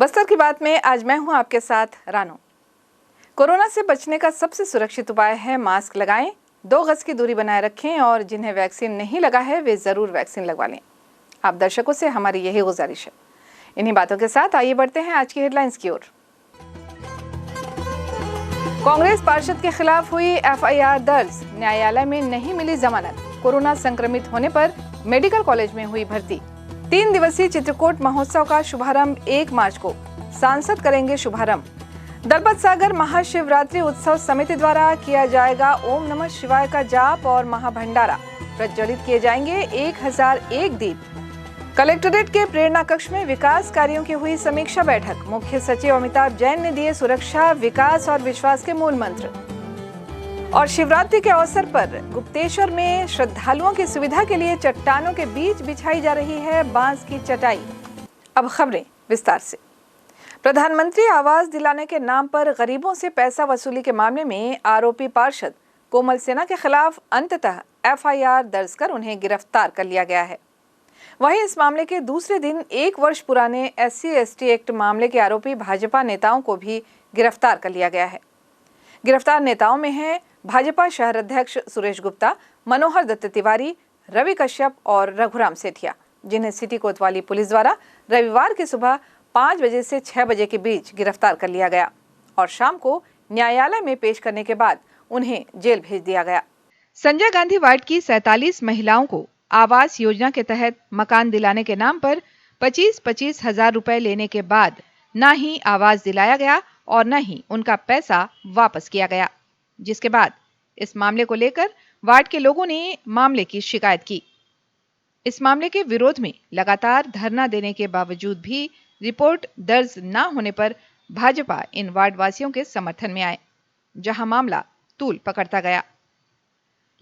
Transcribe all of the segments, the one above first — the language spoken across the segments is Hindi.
बस्तर की बात में आज मैं हूं आपके साथ रानो। कोरोना से बचने का सबसे सुरक्षित उपाय है मास्क लगाएं, 2 गज की दूरी बनाए रखें और जिन्हें वैक्सीन नहीं लगा है वे जरूर वैक्सीन लगवा लें। आप दर्शकों से हमारी यही गुजारिश है। इन्हीं बातों के साथ आइए बढ़ते हैं आज की हेडलाइंस की ओर। कांग्रेस पार्षद के खिलाफ हुई एफआईआर दर्ज, न्यायालय में नहीं मिली जमानत। कोरोना संक्रमित होने पर मेडिकल कॉलेज में हुई भर्ती। 3 दिवसीय चित्रकूट महोत्सव का शुभारंभ 1 मार्च को, सांसद करेंगे शुभारंभ। दलपत सागर महाशिवरात्रि उत्सव समिति द्वारा किया जाएगा ओम नमः शिवाय का जाप और महाभंडारा। प्रज्वलित किए जाएंगे 1001 दीप। कलेक्ट्रेट के प्रेरणा कक्ष में विकास कार्यों की हुई समीक्षा बैठक। मुख्य सचिव अमिताभ जैन ने दिए सुरक्षा, विकास और विश्वास के मूल मंत्र। और शिवरात्रि के अवसर पर गुप्तेश्वर में श्रद्धालुओं की सुविधा के लिए चट्टानों के बीच बिछाई जा रही है बांस की चटाई। अब खबरें विस्तार से। प्रधानमंत्री आवास दिलाने के नाम पर गरीबों से पैसा वसूली के मामले में आरोपी पार्षद कोमल सेना के खिलाफ अंततः एफआईआर दर्ज कर उन्हें गिरफ्तार कर लिया गया है। वहीं इस मामले के दूसरे दिन 1 वर्ष पुराने SC/ST एक्ट मामले के आरोपी भाजपा नेताओं को भी गिरफ्तार कर लिया गया है। गिरफ्तार नेताओं में हैं भाजपा शहर अध्यक्ष सुरेश गुप्ता, मनोहर दत्त तिवारी, रवि कश्यप और रघुराम सेठिया, जिन्हें सिटी कोतवाली पुलिस द्वारा रविवार की सुबह 5 बजे से 6 बजे के बीच गिरफ्तार कर लिया गया और शाम को न्यायालय में पेश करने के बाद उन्हें जेल भेज दिया गया। संजय गांधी वार्ड की 47 महिलाओं को आवास योजना के तहत मकान दिलाने के नाम पर 25-25 हजार रुपए लेने के बाद न ही आवास दिलाया गया और न ही उनका पैसा वापस किया गया, जिसके बाद इस मामले को लेकर वार्ड के लोगों ने मामले की शिकायत की। इस मामले के विरोध में लगातार धरना देने के बावजूद भी रिपोर्ट दर्ज न होने पर भाजपा इन वार्ड वासियों के समर्थन में आए, जहां मामला तूल पकड़ता गया।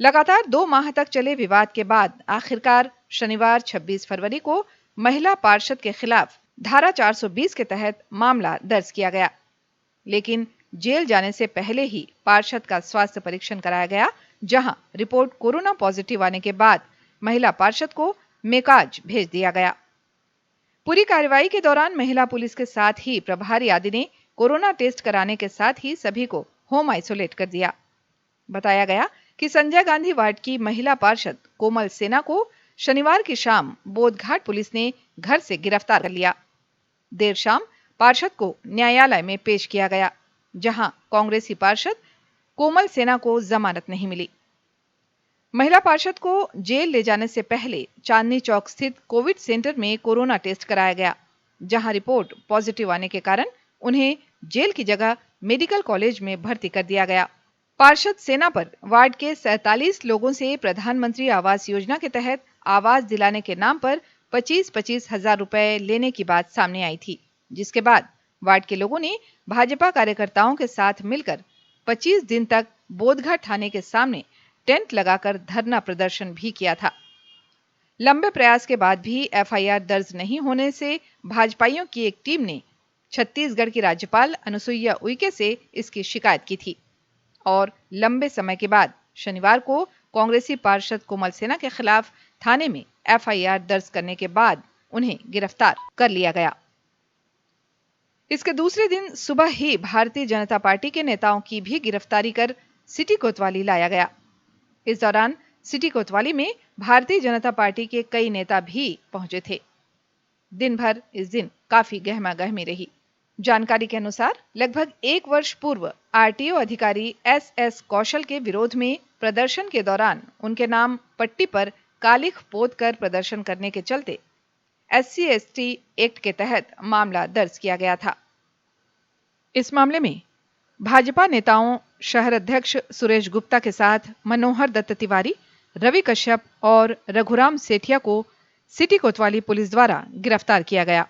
लगातार 2 माह तक चले विवाद के बाद आखिरकार शनिवार 26 फरवरी को महिला पार्षद के खिलाफ धारा 420 के तहत मामला दर्ज किया गया, लेकिन जेल जाने से पहले ही पार्षद का स्वास्थ्य परीक्षण कराया गया, जहां रिपोर्ट कोरोना पॉजिटिव आने के बाद महिला पार्षद को मेकाज भेज दिया गया। पूरी कार्रवाई के दौरान महिला पुलिस के साथ ही प्रभारी आदि ने कोरोना टेस्ट कराने के साथ ही सभी को होम आइसोलेट कर दिया। बताया गया कि संजय गांधी वार्ड की महिला पार्षद कोमल सेना को शनिवार की शाम बोधघाट पुलिस ने घर से गिरफ्तार कर लिया। देर शाम पार्षद को न्यायालय में पेश किया गया, जहां कांग्रेसी पार्षद कोमल सेना को जमानत नहीं मिली। महिला पार्षद को जेल ले जाने से पहले चांदनी चौक स्थित कोविड सेंटर में कोरोना टेस्ट कराया गया, जहां रिपोर्ट पॉजिटिव आने के कारण उन्हें जेल की जगह मेडिकल कॉलेज में भर्ती कर दिया गया। पार्षद सेना पर वार्ड के 47 लोगों से प्रधानमंत्री आवास योजना के तहत आवास दिलाने के नाम पर 25-25 हजार रुपए लेने की बात सामने आई थी, जिसके बाद वार्ड के लोगों ने भाजपा कार्यकर्ताओं के साथ मिलकर 25 दिन तक बोधघाट थाने के सामने टेंट लगाकर धरना प्रदर्शन भी किया था। लंबे प्रयास के बाद भी एफआईआर दर्ज नहीं होने से भाजपाइयों की एक टीम ने छत्तीसगढ़ की राज्यपाल अनुसुईया उइके से इसकी शिकायत की थी और लंबे समय के बाद शनिवार को कांग्रेसी पार्षद कोमल सेना के खिलाफ थाने में एफआईआर दर्ज करने के बाद उन्हें गिरफ्तार कर लिया गया। इसके दूसरे दिन सुबह ही भारतीय जनता पार्टी के नेताओं की भी गिरफ्तारी कर सिटी कोतवाली लाया गया। इस दौरान सिटी कोतवाली में भारतीय जनता पार्टी के कई नेता भी पहुंचे थे। दिन भर इस दिन काफी गहमागहमी रही। जानकारी के अनुसार लगभग 1 वर्ष पूर्व आरटीओ अधिकारी SS कौशल के विरोध में प्रदर्शन के दौरान उनके नाम पट्टी पर कालिख पोत कर प्रदर्शन करने के चलते SC/ST एक्ट के तहत मामला दर्ज किया गया था। इस मामले में भाजपा नेताओं शहर अध्यक्ष सुरेश गुप्ता के साथ मनोहर दत्त तिवारी, रवि कश्यप और रघुराम सेठिया को सिटी कोतवाली पुलिस द्वारा गिरफ्तार किया गया।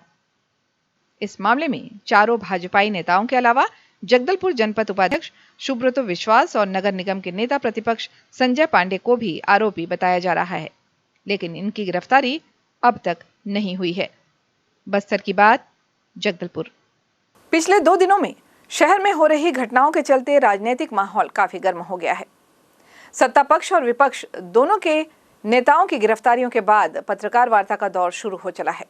इस मामले में चारों भाजपाई नेताओं के अलावा जगदलपुर जनपद उपाध्यक्ष सुब्रतो विश्वास और नगर निगम के नेता प्रतिपक्ष संजय पांडे को भी आरोपी बताया जा रहा है, लेकिन इनकी गिरफ्तारी अब तक नहीं हुई है। बस्तर की बात, जगदलपुर। पिछले 2 दिनों में शहर में हो रही घटनाओं के चलते राजनीतिक माहौल काफी गर्म हो गया है। सत्ता पक्ष और विपक्ष दोनों के नेताओं की गिरफ्तारियों के बाद पत्रकार वार्ता का दौर शुरू हो चला है।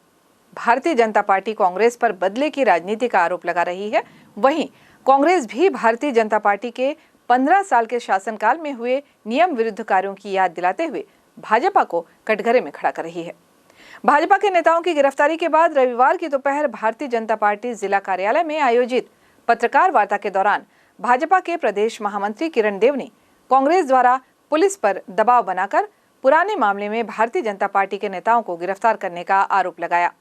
भारतीय जनता पार्टी कांग्रेस पर बदले की राजनीति का आरोप लगा रही है, वहीं कांग्रेस भी भारतीय जनता पार्टी के 15 साल के शासनकाल में हुए नियम विरुद्ध कार्यों की याद दिलाते हुए भाजपा को कटघरे में खड़ा कर रही है। भाजपा के नेताओं की गिरफ्तारी के बाद रविवार की दोपहर भारतीय जनता पार्टी जिला कार्यालय में आयोजित पत्रकार वार्ता के दौरान भाजपा के प्रदेश महामंत्री किरण देव ने कांग्रेस द्वारा पुलिस पर दबाव बनाकर पुराने मामले में भारतीय जनता पार्टी के नेताओं को गिरफ्तार करने का आरोप लगाया।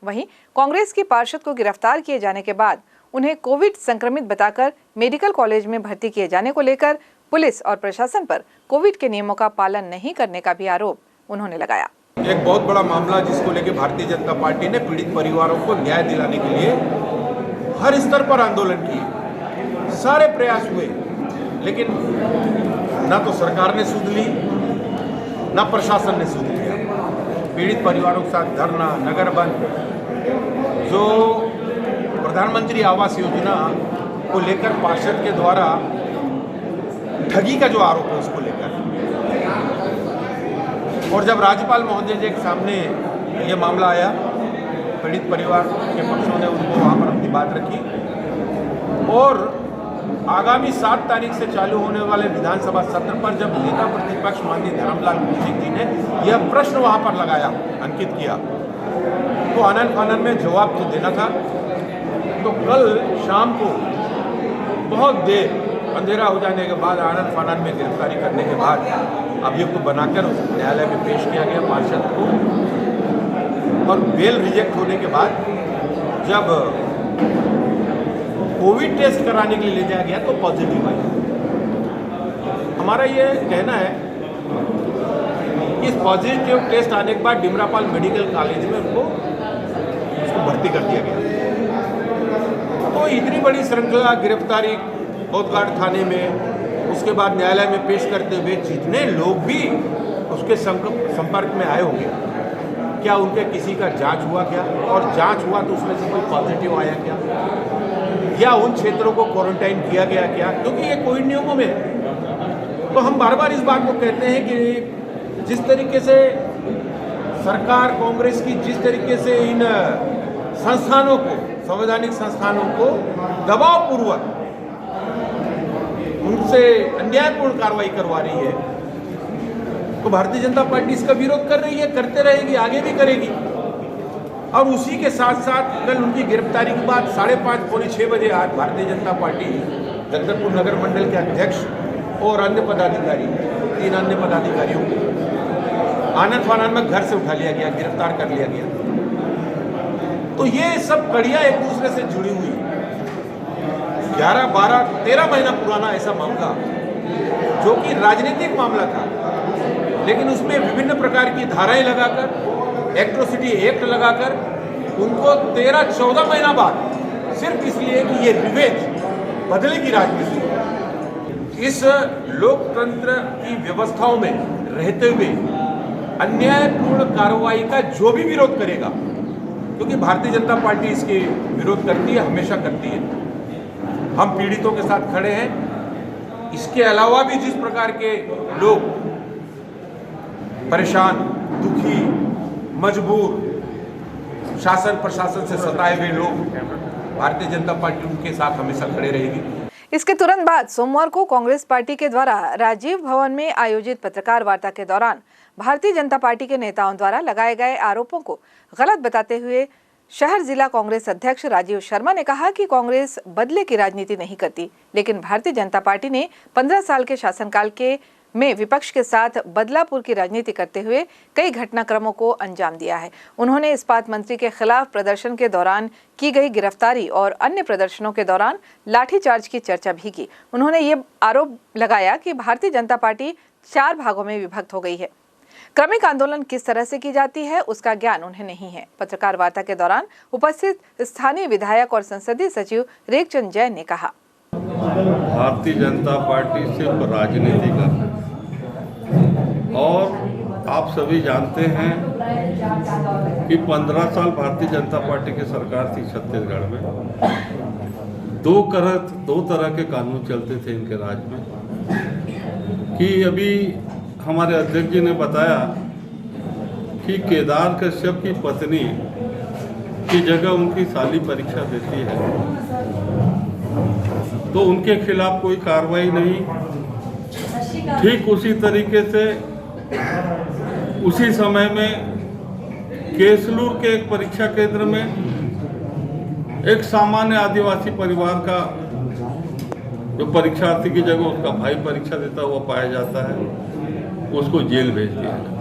वहीं कांग्रेस की पार्षद को गिरफ्तार किए जाने के बाद उन्हें कोविड संक्रमित बताकर मेडिकल कॉलेज में भर्ती किए जाने को लेकर पुलिस और प्रशासन पर कोविड के नियमों का पालन नहीं करने का भी आरोप उन्होंने लगाया। एक बहुत बड़ा मामला जिसको लेकर भारतीय जनता पार्टी ने पीड़ित परिवारों को न्याय दिलाने के लिए हर स्तर पर आंदोलन किए, सारे प्रयास हुए, लेकिन ना तो सरकार ने सुध ली ना प्रशासन ने सुध लिया। पीड़ित परिवारों के साथ धरना, नगर बंद, जो प्रधानमंत्री आवास योजना को लेकर पार्षद के द्वारा ठगी का जो आरोप है उसको लेकर, और जब राज्यपाल महोदय जी के सामने ये मामला आया, पीड़ित परिवार के पक्षों ने उनको वहाँ पर अपनी बात रखी और आगामी 7 तारीख से चालू होने वाले विधानसभा सत्र पर जब नेता प्रतिपक्ष माननीय धर्मलाल कौशिक जी ने यह प्रश्न वहाँ पर लगाया, अंकित किया, तो आनन फानन में जवाब तो देना था। तो कल शाम को बहुत देर अंधेरा हो जाने के बाद आनन फानन में गिरफ्तारी करने के बाद अभियुक्त को बनाकर न्यायालय में पेश किया गया पार्षद को, और बेल रिजेक्ट होने के बाद जब कोविड टेस्ट कराने के लिए ले जाया गया तो पॉजिटिव आया। हमारा ये कहना है कि इस पॉजिटिव टेस्ट आने के बाद डिमरापाल मेडिकल कॉलेज में उसको भर्ती कर दिया गया। तो इतनी बड़ी श्रृंखला गिरफ्तारी कोतगाड़ थाने में, उसके बाद न्यायालय में पेश करते हुए जितने लोग भी उसके संपर्क में आए होंगे, क्या उनके किसी का जांच हुआ क्या, और जांच हुआ तो उसमें से कोई पॉजिटिव आया क्या, या उन क्षेत्रों को क्वारंटाइन किया गया क्या, क्योंकि ये कोविड नियमों में। तो हम बार बार इस बात को कहते हैं कि जिस तरीके से सरकार कांग्रेस की जिस तरीके से इन संस्थानों को, संवैधानिक संस्थानों को दबावपूर्वक उनसे अन्यायपूर्ण कार्रवाई करवा रही है, तो भारतीय जनता पार्टी इसका विरोध कर रही है, करते रहेगी, आगे भी करेगी। और उसी के साथ साथ कल उनकी गिरफ्तारी के बाद 5:30 पौने 6 बजे आज भारतीय जनता पार्टी जगदलपुर नगर मंडल के अध्यक्ष और अन्य पदाधिकारी, 3 अन्य पदाधिकारियों को आनन फानन में घर से उठा लिया गया, गिरफ्तार कर लिया गया। तो ये सब कड़ियाँ एक दूसरे से जुड़ी हुई, 11, 12, 13 महीना पुराना ऐसा मामला जो कि राजनीतिक मामला था, लेकिन उसमें विभिन्न प्रकार की धाराएं लगाकर, एट्रोसिटी एक्ट लगाकर उनको 13-14 महीना बाद सिर्फ इसलिए कि ये रिवेंज, बदले की राजनीति, इस लोकतंत्र की व्यवस्थाओं में रहते हुए अन्यायपूर्ण कार्रवाई का जो भी विरोध करेगा, क्योंकि भारतीय जनता पार्टी इसके विरोध करती है, हमेशा करती है, हम पीड़ितों के साथ खड़े हैं। इसके अलावा भी जिस प्रकार के लोग परेशान, दुखी, मजबूर, शासन प्रशासन से सताए हुए लोग, भारतीय जनता पार्टी उनके साथ हमेशा खड़े रहेगी। इसके तुरंत बाद सोमवार को कांग्रेस पार्टी के द्वारा राजीव भवन में आयोजित पत्रकार वार्ता के दौरान भारतीय जनता पार्टी के नेताओं द्वारा लगाए गए आरोपों को गलत बताते हुए शहर जिला कांग्रेस अध्यक्ष राजीव शर्मा ने कहा कि कांग्रेस बदले की राजनीति नहीं करती, लेकिन भारतीय जनता पार्टी ने 15 साल के शासनकाल के में विपक्ष के साथ बदलापुर की राजनीति करते हुए कई घटनाक्रमों को अंजाम दिया है। उन्होंने इस्पात मंत्री के खिलाफ प्रदर्शन के दौरान की गई गिरफ्तारी और अन्य प्रदर्शनों के दौरान लाठीचार्ज की चर्चा भी की। उन्होंने ये आरोप लगाया कि भारतीय जनता पार्टी 4 भागों में विभक्त हो गई है। क्रमिक आंदोलन किस तरह से की जाती है उसका ज्ञान उन्हें नहीं है। पत्रकार वार्ता के दौरान उपस्थित स्थानीय विधायक और संसदीय सचिव रेखचंद जैन ने कहा, भारतीय जनता पार्टी सिर्फ राजनीति करती है और आप सभी जानते हैं कि 15 साल भारतीय जनता पार्टी की सरकार थी छत्तीसगढ़ में। दो तरह के कानून चलते थे इनके राज में कि अभी हमारे अध्यक्ष जी ने बताया कि केदार कश्यप की पत्नी की जगह उनकी साली परीक्षा देती है तो उनके खिलाफ कोई कार्रवाई नहीं। ठीक उसी तरीके से उसी समय में केसलूर के एक परीक्षा केंद्र में एक सामान्य आदिवासी परिवार का जो परीक्षार्थी की जगह उसका भाई परीक्षा देता हुआ पाया जाता है, उसको जेल भेज दिया जाता।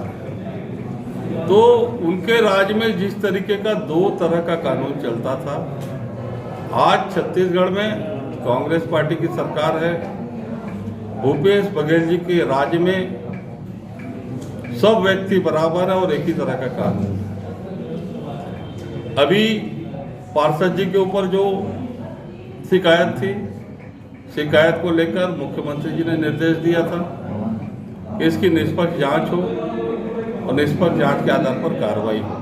तो उनके राज्य में जिस तरीके का दो तरह का कानून चलता था, आज छत्तीसगढ़ में कांग्रेस पार्टी की सरकार है, भूपेश बघेल जी के राज्य में सब व्यक्ति बराबर है और एक ही तरह का कानून। अभी पार्षद जी के ऊपर जो शिकायत थी, शिकायत को लेकर मुख्यमंत्री जी ने निर्देश दिया था कि इसकी निष्पक्ष जांच हो और निष्पक्ष जांच के आधार पर कार्रवाई हो।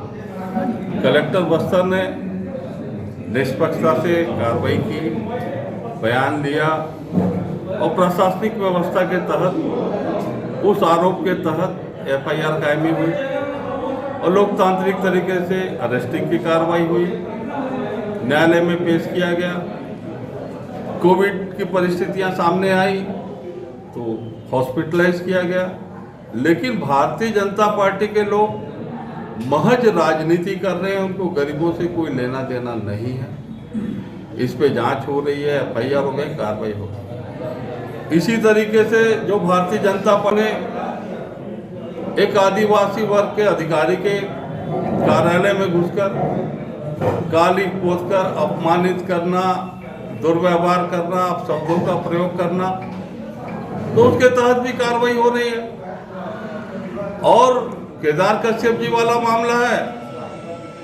कलेक्टर बस्तर ने निष्पक्षता से कार्रवाई की, बयान दिया और प्रशासनिक व्यवस्था के तहत उस आरोप के तहत FIR कायमी हुई और लोकतांत्रिक तरीके से अरेस्टिंग की कार्रवाई हुई, न्यायालय में पेश किया गया। कोविड की परिस्थितियां सामने आई तो हॉस्पिटलाइज किया गया, लेकिन भारतीय जनता पार्टी के लोग महज राजनीति कर रहे हैं, उनको गरीबों से कोई लेना देना नहीं है। इस पे जांच हो रही है, FIR हो गई, कार्रवाई हो गई। इसी तरीके से जो भारतीय जनता पार्टी ने एक आदिवासी वर्ग के अधिकारी के कार्यालय में घुसकर गाली पोतकर अपमानित करना, दुर्व्यवहार करना, शब्दों का प्रयोग करना, तो उसके तहत भी कार्रवाई हो रही है। और केदार कश्यप जी वाला मामला है,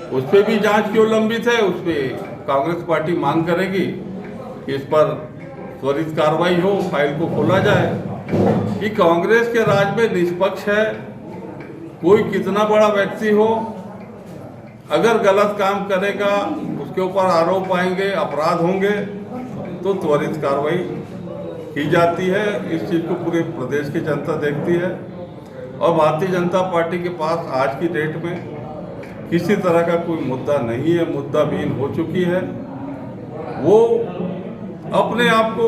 उस पर भी जांच क्यों लंबित है? उस पर कांग्रेस पार्टी मांग करेगी कि इस पर त्वरित कार्रवाई हो, फाइल को खोला जाए। कि कांग्रेस के राज में निष्पक्ष है, कोई कितना बड़ा व्यक्ति हो, अगर गलत काम करेगा उसके ऊपर आरोप आएंगे, अपराध होंगे तो त्वरित कार्रवाई की जाती है। इस चीज़ को पूरे प्रदेश की जनता देखती है और भारतीय जनता पार्टी के पास आज की डेट में किसी तरह का कोई मुद्दा नहीं है, मुद्दाबीन हो चुकी है। वो अपने आप को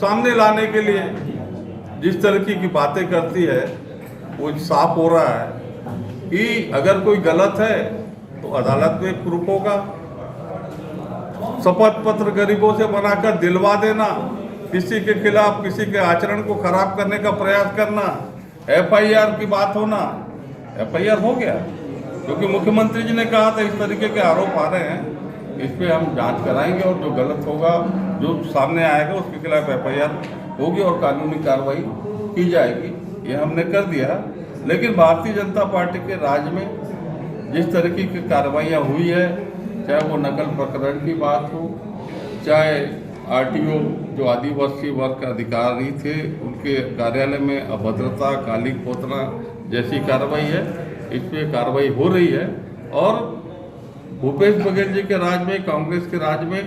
सामने लाने के लिए जिस तरह की बातें करती है वो साफ हो रहा है कि अगर कोई गलत है तो अदालत में प्रूफ होगा। शपथ पत्र गरीबों से बनाकर दिलवा देना, किसी के खिलाफ किसी के आचरण को खराब करने का प्रयास करना, FIR की बात होना, FIR हो गया क्योंकि मुख्यमंत्री जी ने कहा था इस तरीके के आरोप आ रहे हैं, इस पे हम जांच कराएंगे और जो गलत होगा, जो सामने आएगा उसके खिलाफ FIR होगी और कानूनी कार्रवाई की जाएगी। ये हमने कर दिया। लेकिन भारतीय जनता पार्टी के राज्य में जिस तरीके की कार्रवाइयाँ हुई है, चाहे वो नकल प्रकरण की बात हो, चाहे RTO जो आदिवासी वर्ग के अधिकारी थे उनके कार्यालय में अभद्रता, काली पोतना जैसी कार्रवाई है, इस पर कार्रवाई हो रही है। और भूपेश बघेल जी के राज में, कांग्रेस के राज में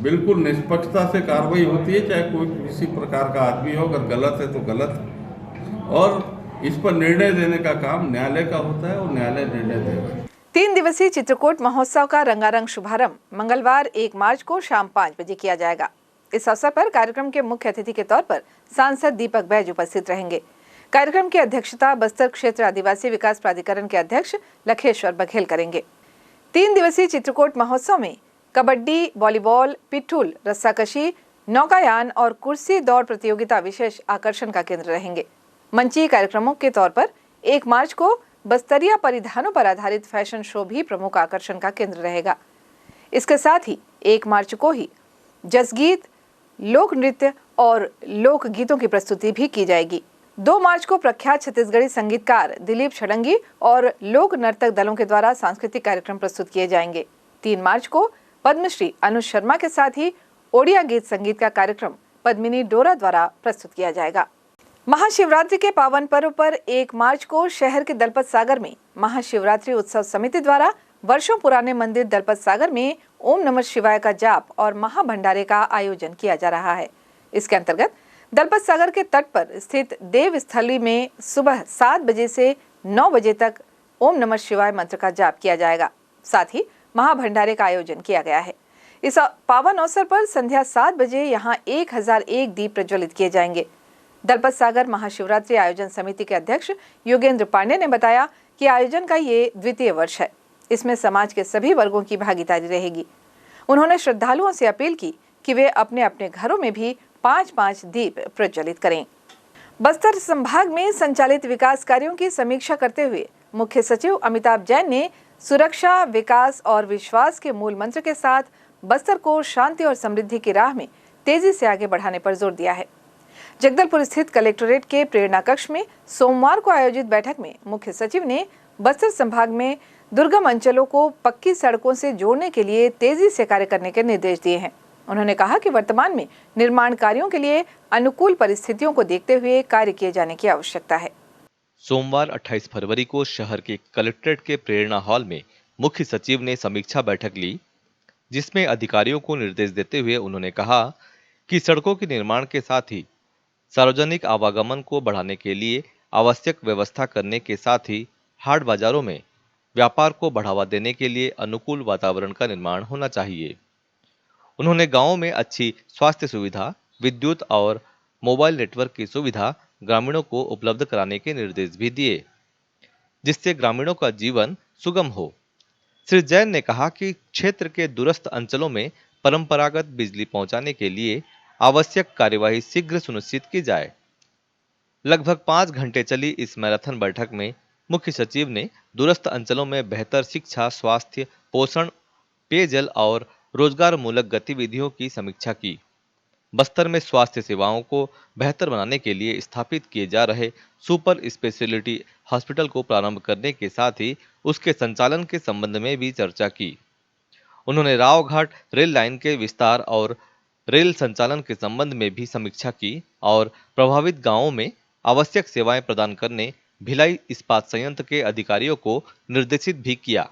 बिल्कुल निष्पक्षता से कार्रवाई होती है, चाहे कोई किसी प्रकार का आदमी हो, अगर गलत है तो गलत है और इस पर निर्णय देने का काम न्यायालय का होता है और न्यायालय निर्णय देगा। 3 दिवसीय चित्रकूट महोत्सव का रंगारंग शुभारंभ मंगलवार 1 मार्च को शाम 5 बजे किया जाएगा। इस अवसर पर कार्यक्रम के मुख्य अतिथि के तौर पर सांसद दीपक बैज उपस्थित रहेंगे। कार्यक्रम की अध्यक्षता बस्तर क्षेत्र आदिवासी विकास प्राधिकरण के अध्यक्ष लखेश्वर बघेल करेंगे। 3 दिवसीय चित्रकूट महोत्सव में कबड्डी, वॉलीबॉल, पिट्ठूल, रस्साकशी, नौकायान और कुर्सी दौड़ प्रतियोगिता विशेष आकर्षण का केंद्र रहेंगे। मंचीय कार्यक्रमों के तौर पर 1 मार्च को बस्तरिया परिधानों पर आधारित फैशन शो भी प्रमुख आकर्षण का केंद्र रहेगा। इसके साथ ही 1 मार्च को ही जसगीत, लोक नृत्य और लोक गीतों की प्रस्तुति भी की जाएगी। 2 मार्च को प्रख्यात छत्तीसगढ़ी संगीतकार दिलीप षडंगी और लोक नर्तक दलों के द्वारा सांस्कृतिक कार्यक्रम प्रस्तुत किए जाएंगे। 3 मार्च को पद्मश्री अनुज शर्मा के साथ ही ओडिया गीत संगीत का कार्यक्रम पद्मिनी डोरा द्वारा प्रस्तुत किया जाएगा। महाशिवरात्रि के पावन पर्व पर 1 मार्च को शहर के दलपत सागर में महाशिवरात्रि उत्सव समिति द्वारा वर्षों पुराने मंदिर दलपत सागर में ओम नमः शिवाय का जाप और महाभंडारे का आयोजन किया जा रहा है। इसके अंतर्गत दलपत सागर के तट पर स्थित देव स्थली में सुबह 7 बजे से 9 बजे तक ओम नमः शिवाय मंत्र का जाप किया जाएगा। साथ ही महाभंडारे का आयोजन किया गया है। इस पावन अवसर पर संध्या 7 बजे यहाँ 1001 दीप प्रज्वलित किए जाएंगे। दलपत सागर महाशिवरात्रि आयोजन समिति के अध्यक्ष योगेंद्र पांडे ने बताया कि आयोजन का ये द्वितीय वर्ष है। इसमें समाज के सभी वर्गों की भागीदारी रहेगी। उन्होंने श्रद्धालुओं से अपील की कि वे अपने अपने घरों में भी 5-5 दीप प्रज्वलित करें। बस्तर संभाग में संचालित विकास कार्यों की समीक्षा करते हुए मुख्य सचिव अमिताभ जैन ने सुरक्षा, विकास और विश्वास के मूल मंत्र के साथ बस्तर को शांति और समृद्धि की राह में तेजी से आगे बढ़ाने पर जोर दिया है। जगदलपुर स्थित कलेक्टोरेट के प्रेरणा कक्ष में सोमवार को आयोजित बैठक में मुख्य सचिव ने बस्तर संभाग में दुर्गम अंचलों को पक्की सड़कों से जोड़ने के लिए तेजी से कार्य करने के निर्देश दिए हैं। उन्होंने कहा कि वर्तमान में निर्माण कार्यों के लिए अनुकूल परिस्थितियों को देखते हुए कार्य किए जाने की आवश्यकता है। सोमवार 28 फरवरी को शहर के कलेक्ट्रेट के प्रेरणा हॉल में मुख्य सचिव ने समीक्षा बैठक ली, जिसमें अधिकारियों को निर्देश देते हुए उन्होंने कहा कि सड़कों के निर्माण के साथ ही सार्वजनिक आवागमन को बढ़ाने के लिए आवश्यक व्यवस्था करने के साथ ही हाट बाजारों में व्यापार को बढ़ावा देने के लिए अनुकूल वातावरण का निर्माण होना चाहिए। उन्होंने गांवों में अच्छी स्वास्थ्य सुविधा, विद्युत और मोबाइल नेटवर्क की सुविधा ग्रामीणों को उपलब्ध कराने के निर्देश भी दिए, जिससे ग्रामीणों का जीवन सुगम हो। श्री जैन ने कहा कि क्षेत्र के दूरस्थ अंचलों में परंपरागत बिजली पहुंचाने के लिए आवश्यक कार्यवाही शीघ्र सुनिश्चित की जाए। लगभग 5 घंटे चली इस मैराथन बैठक में मुख्य सचिव ने दूरस्थ अंचलों में बेहतर शिक्षा, स्वास्थ्य, पोषण, पेयजल और रोजगार मूलक गतिविधियों की समीक्षा की। बस्तर में स्वास्थ्य सेवाओं को बेहतर बनाने के लिए स्थापित किए जा रहे सुपर स्पेशलिटी हॉस्पिटल को प्रारंभ करने के साथ ही उसके संचालन के संबंध में भी चर्चा की। उन्होंने रावघाट रेल लाइन के विस्तार और रेल संचालन के संबंध में भी समीक्षा की और प्रभावित गांवों में आवश्यक सेवाएं प्रदान करने भिलाई इस्पात संयंत्र के अधिकारियों को निर्देशित भी किया।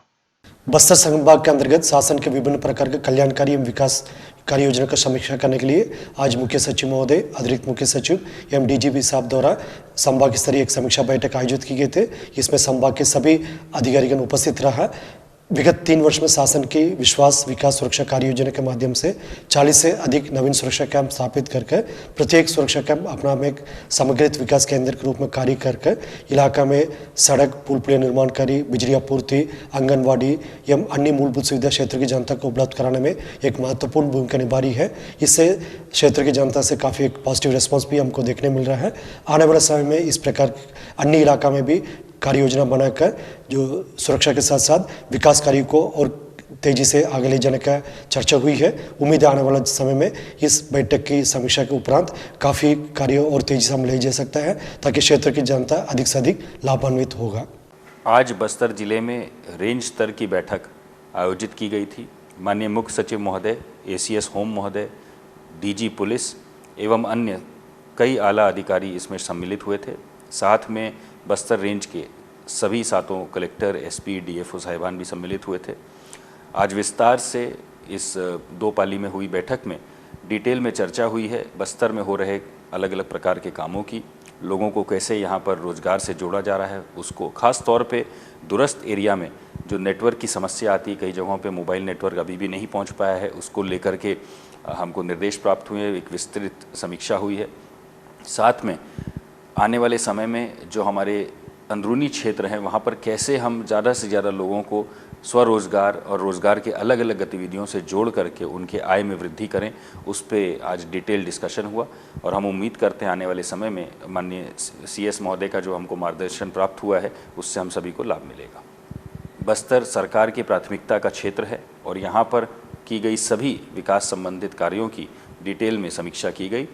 बस्तर संभाग के अंतर्गत शासन के विभिन्न प्रकार के कल्याणकारी एवं विकास कार्य योजना का समीक्षा करने के लिए आज मुख्य सचिव महोदय, अतिरिक्त मुख्य सचिव एवं डीजीपी साहब द्वारा संभाग स्तरीय एक समीक्षा बैठक आयोजित की गई थे। इसमें संभाग के सभी अधिकारीगण उपस्थित रहा। विगत 3 वर्ष में शासन की विश्वास, विकास, सुरक्षा कार्य योजना के माध्यम से 40 से अधिक नवीन सुरक्षा कैंप स्थापित करके प्रत्येक सुरक्षा कैंप अपना में एक समग्रित विकास केंद्र के रूप में कार्य करके इलाका में सड़क, पुल पुलिया निर्माण कार्य, बिजली आपूर्ति, आंगनवाड़ी एवं अन्य मूलभूत सुविधा क्षेत्र की जनता को उपलब्ध कराने में एक महत्वपूर्ण भूमिका निभा रही है। इससे क्षेत्र की जनता से काफ़ी एक पॉजिटिव रिस्पॉन्स भी हमको देखने मिल रहा है। आने वाले समय में इस प्रकार अन्य इलाका में भी कार्य योजना बनाकर जो सुरक्षा के साथ साथ विकास कार्य को और तेजी से आगे ले जाने का चर्चा हुई है। उम्मीद है आने वाले समय में इस बैठक की समीक्षा के उपरांत काफ़ी कार्य और तेजी से हम ले जा सकता है ताकि क्षेत्र की जनता अधिक से अधिक लाभान्वित होगा। आज बस्तर जिले में रेंज स्तर की बैठक आयोजित की गई थी। माननीय मुख्य सचिव महोदय, एसीएस होम महोदय, डीजी पुलिस एवं अन्य कई आला अधिकारी इसमें सम्मिलित हुए थे। साथ में बस्तर रेंज के सभी 7 कलेक्टर, एसपी, डीएफओ साहिबान भी सम्मिलित हुए थे। आज विस्तार से इस 2 पाली में हुई बैठक में डिटेल में चर्चा हुई है बस्तर में हो रहे अलग अलग प्रकार के कामों की, लोगों को कैसे यहाँ पर रोजगार से जोड़ा जा रहा है उसको, खास तौर पे दूरस्थ एरिया में जो नेटवर्क की समस्या आती है, कई जगहों पे मोबाइल नेटवर्क अभी भी नहीं पहुँच पाया है, उसको लेकर के हमको निर्देश प्राप्त हुए, एक विस्तृत समीक्षा हुई है। साथ में आने वाले समय में जो हमारे अंदरूनी क्षेत्र हैं वहाँ पर कैसे हम ज़्यादा से ज़्यादा लोगों को स्वरोजगार और रोज़गार के अलग अलग गतिविधियों से जोड़ करके उनके आय में वृद्धि करें, उस पर आज डिटेल डिस्कशन हुआ और हम उम्मीद करते हैं आने वाले समय में माननीय सीएस महोदय का जो हमको मार्गदर्शन प्राप्त हुआ है उससे हम सभी को लाभ मिलेगा। बस्तर सरकार की प्राथमिकता का क्षेत्र है और यहाँ पर की गई सभी विकास संबंधित कार्यों की डिटेल में समीक्षा की गई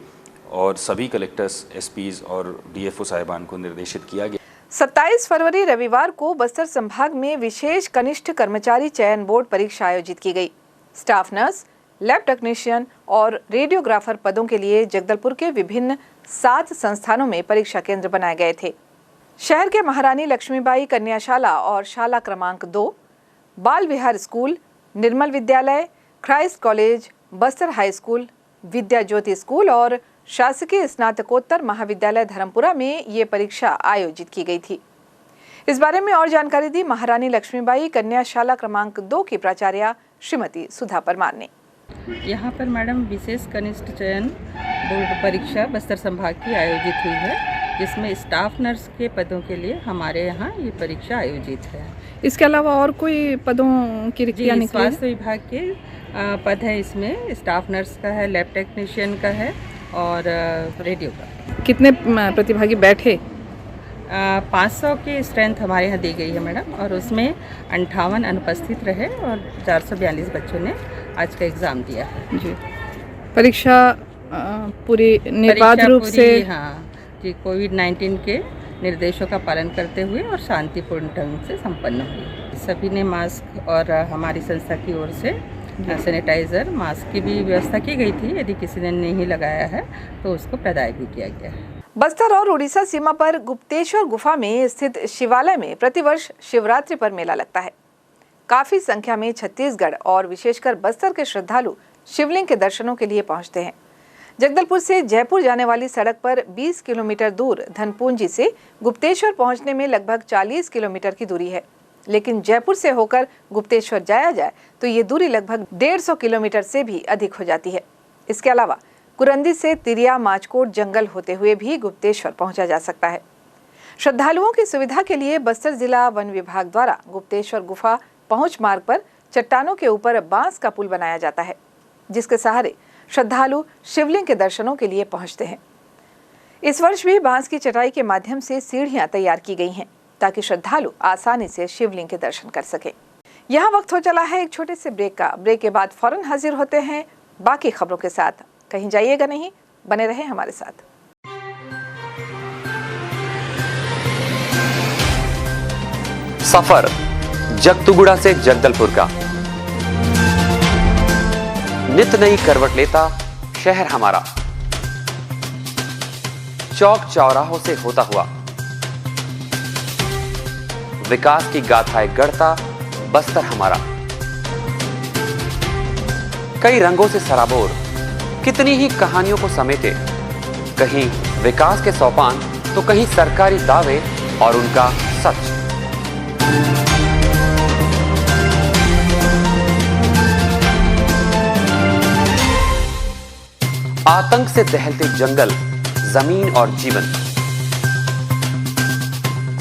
और सभी कलेक्टर्स, एसपीज और डीएफओ साहिबान को निर्देशित किया गया। 27 फरवरी रविवार को बस्तर संभाग में विशेष कनिष्ठ कर्मचारी चयन बोर्ड परीक्षा आयोजित की गई। स्टाफ नर्स, लैब टेक्नीशियन और रेडियोग्राफर पदों के लिए जगदलपुर के विभिन्न 7 संस्थानों में परीक्षा केंद्र बनाए गए थे। शहर के महारानी लक्ष्मीबाई कन्याशाला और शाला क्रमांक 2, बाल विहार school, Nirmal Vidyalaya, Christ College, Bastar high school, Vidya Jyoti school और शासकीय स्नातकोत्तर महाविद्यालय धर्मपुरा में ये परीक्षा आयोजित की गई थी। इस बारे में और जानकारी दी महारानी लक्ष्मीबाई कन्या शाला क्रमांक 2 की प्राचार्य श्रीमती सुधा परमार ने। यहाँ पर मैडम विशेष कनिष्ठ चयन बोर्ड परीक्षा बस्तर संभाग की आयोजित हुई है, जिसमें स्टाफ नर्स के पदों के लिए हमारे यहाँ ये परीक्षा आयोजित है। इसके अलावा और कोई पदों की रिक्तियाँ निकली हैं? स्वास्थ्य विभाग के पद है, इसमें स्टाफ नर्स का है, लैब टेक्नीशियन का है और रेडियो का। कितने प्रतिभागी बैठे? 500 की स्ट्रेंथ हमारे यहाँ दी गई है मैडम, और उसमें 58 अनुपस्थित रहे और 442 बच्चों ने आज का एग्ज़ाम दिया है। जी, परीक्षा पूरी निर्बाध रूप से, हाँ जी, कोविड-19 के निर्देशों का पालन करते हुए और शांतिपूर्ण ढंग से संपन्न हुई। सभी ने मास्क और हमारी संस्था की ओर से सैनिटाइज़र मास्क की भी व्यवस्था की गई थी। यदि किसी ने नहीं लगाया है तो उसको प्रदाय भी किया गया है। बस्तर और उड़ीसा सीमा पर गुप्तेश्वर गुफा में स्थित शिवालय में प्रतिवर्ष शिवरात्रि पर मेला लगता है। काफी संख्या में छत्तीसगढ़ और विशेषकर बस्तर के श्रद्धालु शिवलिंग के दर्शनों के लिए पहुंचते हैं। जगदलपुर से जयपुर जाने वाली सड़क पर 20 किलोमीटर दूर धनपुंजी से गुप्तेश्वर पहुंचने में लगभग 40 किलोमीटर की दूरी है, लेकिन जयपुर से होकर गुप्तेश्वर जाया जाए तो ये दूरी लगभग 150 किलोमीटर से भी अधिक हो जाती है। इसके अलावा कुरंदी से तिरिया माचकोट जंगल होते हुए भी गुप्तेश्वर पहुंचा जा सकता है। श्रद्धालुओं की सुविधा के लिए बस्तर जिला वन विभाग द्वारा गुप्तेश्वर गुफा पहुंच मार्ग पर चट्टानों के ऊपर बांस का पुल बनाया जाता है, जिसके सहारे श्रद्धालु शिवलिंग के दर्शनों के लिए पहुंचते हैं। इस वर्ष भी बांस की चटाई के माध्यम से सीढ़ियां तैयार की गई हैं, ताकि श्रद्धालु आसानी से शिवलिंग के दर्शन कर सके। यहाँ वक्त हो चला है एक छोटे से ब्रेक का। ब्रेक के बाद फौरन हाजिर होते हैं बाकी खबरों के साथ। कहीं जाइएगा नहीं, बने रहे हमारे साथ। सफर जगतुगुड़ा से जगदलपुर का, नित नई करवट लेता शहर हमारा, चौक चौराहों से होता हुआ विकास की गाथाएं गढ़ता बस्तर हमारा। कई रंगों से सराबोर कितनी ही कहानियों को समेटे, कहीं विकास के सोपान तो कहीं सरकारी दावे और उनका सच। आतंक से दहलते जंगल, जमीन और जीवन,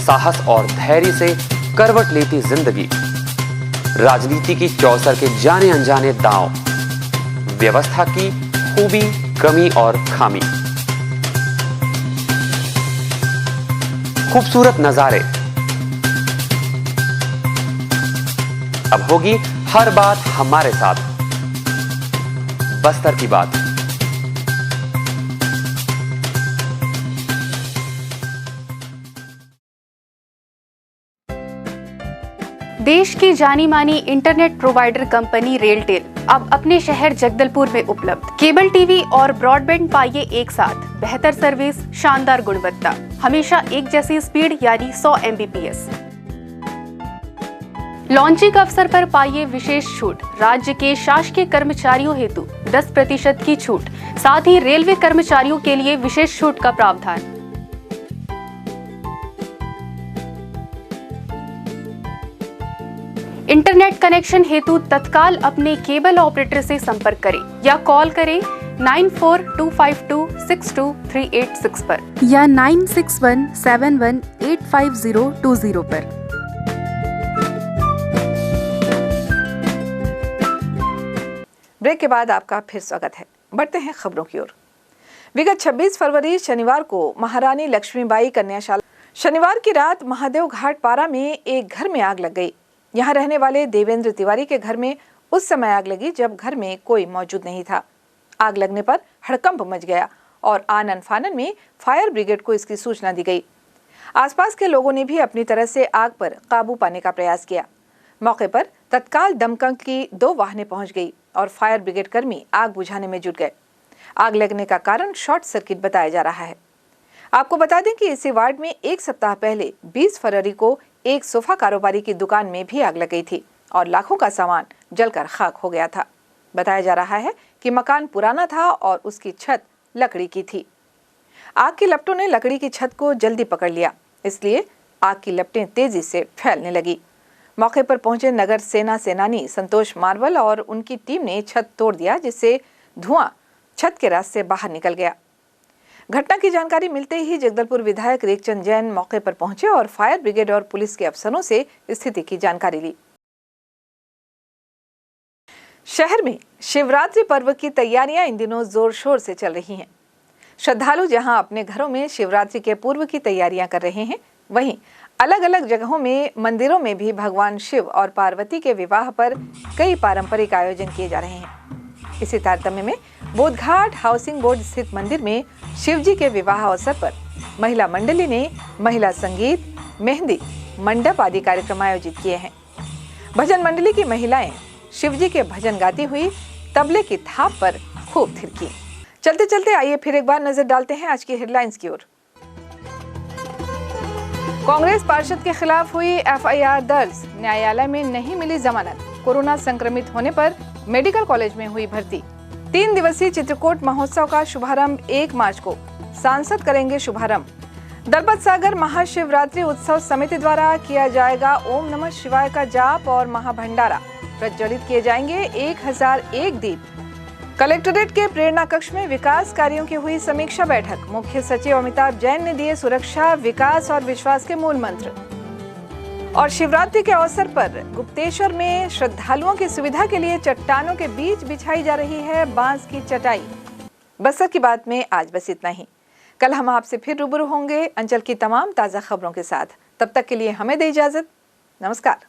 साहस और धैर्य से करवट लेती जिंदगी, राजनीति की चौसर के जाने अनजाने दांव, व्यवस्था की खूबी, कमी और खामी, खूबसूरत नजारे। अब होगी हर बात हमारे साथ, बस्तर की बात। देश की जानी मानी इंटरनेट प्रोवाइडर कंपनी रेलटेल अब अपने शहर जगदलपुर में उपलब्ध। केबल टीवी और ब्रॉडबैंड पाइए एक साथ, बेहतर सर्विस, शानदार गुणवत्ता, हमेशा एक जैसी स्पीड यानी 100 Mbps। लॉन्चिंग अवसर पर पाइए विशेष छूट, राज्य के शासकीय कर्मचारियों हेतु 10% की छूट, साथ ही रेलवे कर्मचारियों के लिए विशेष छूट का प्रावधान। इंटरनेट कनेक्शन हेतु तत्काल अपने केबल ऑपरेटर से संपर्क करें या कॉल करें 9425262386 पर या 9617185020 पर। ब्रेक के बाद आपका फिर स्वागत है। बढ़ते हैं खबरों की ओर। विगत 26 फरवरी शनिवार को महारानी लक्ष्मीबाई कन्याशाला, शनिवार की रात महादेव घाट पारा में एक घर में आग लग गई। यहाँ रहने वाले देवेंद्र तिवारी के घर में उस समय आग लगी जब घर में कोई मौजूद नहीं था। आग लगने पर हड़कंप मच गया और आनन फानन में फायर ब्रिगेड को इसकी सूचना दी गई। आसपास के लोगों ने भी अपनी तरह से आग पर काबू पाने का प्रयास किया। मौके पर तत्काल दमकल की 2 वाहनें पहुंच गई और फायर ब्रिगेड कर्मी आग बुझाने में जुट गए। आग लगने का कारण शॉर्ट सर्किट बताया जा रहा है। आपको बता दें कि इसी वार्ड में एक सप्ताह पहले 20 फरवरी को एक सोफा कारोबारी की दुकान में भी आग लग गई थी और लाखों का सामान जलकर खाक हो गया था। बताया जा रहा है कि मकान पुराना था और उसकी छत लकड़ी की थी। आग की लपटों ने लकड़ी की छत को जल्दी पकड़ लिया, इसलिए आग की लपटें तेजी से फैलने लगी। मौके पर पहुंचे नगर सेना सेनानी संतोष मार्वल और उनकी टीम ने छत तोड़ दिया, जिससे धुआं छत के रास्ते बाहर निकल गया। घटना की जानकारी मिलते ही जगदलपुर विधायक रेखचंद जैन मौके पर पहुंचे और फायर ब्रिगेड और पुलिस के अफसरों से स्थिति की जानकारी ली। शहर में शिवरात्रि पर्व की तैयारियां इन दिनों जोर शोर से चल रही हैं। श्रद्धालु जहां अपने घरों में शिवरात्रि के पूर्व की तैयारियां कर रहे हैं, वहीं अलग अलग जगहों में मंदिरों में भी भगवान शिव और पार्वती के विवाह पर कई पारंपरिक आयोजन किए जा रहे हैं। इसी तारतम्य में बोधघाट हाउसिंग बोर्ड स्थित मंदिर में शिव जी के विवाह अवसर पर महिला मंडली ने महिला संगीत, मेहंदी, मंडप आदि कार्यक्रम आयोजित किए हैं। भजन मंडली की महिलाएं शिव जी के भजन गाती हुई तबले की थाप पर खूब थिरकी। चलते चलते आइए फिर एक बार नजर डालते हैं आज की हेडलाइंस की ओर। कांग्रेस पार्षद के खिलाफ हुई एफआईआर दर्ज, न्यायालय में नहीं मिली जमानत। कोरोना संक्रमित होने पर मेडिकल कॉलेज में हुई भर्ती। 3 दिवसीय चित्रकूट महोत्सव का शुभारंभ 1 मार्च को, सांसद करेंगे शुभारंभ। दलपत सागर महाशिवरात्रि उत्सव समिति द्वारा किया जाएगा ओम नमः शिवाय का जाप और महाभंडारा। प्रज्वलित किए जाएंगे 1001 दीप। कलेक्ट्रेट के प्रेरणा कक्ष में विकास कार्यों की हुई समीक्षा बैठक। मुख्य सचिव अमिताभ जैन ने दिए सुरक्षा, विकास और विश्वास के मूल मंत्र। और शिवरात्रि के अवसर पर गुप्तेश्वर में श्रद्धालुओं की सुविधा के लिए चट्टानों के बीच बिछाई जा रही है बांस की चटाई। बस्तर की बात में आज बस इतना ही। कल हम आपसे फिर रूबरू होंगे अंचल की तमाम ताजा खबरों के साथ। तब तक के लिए हमें दे इजाजत। नमस्कार।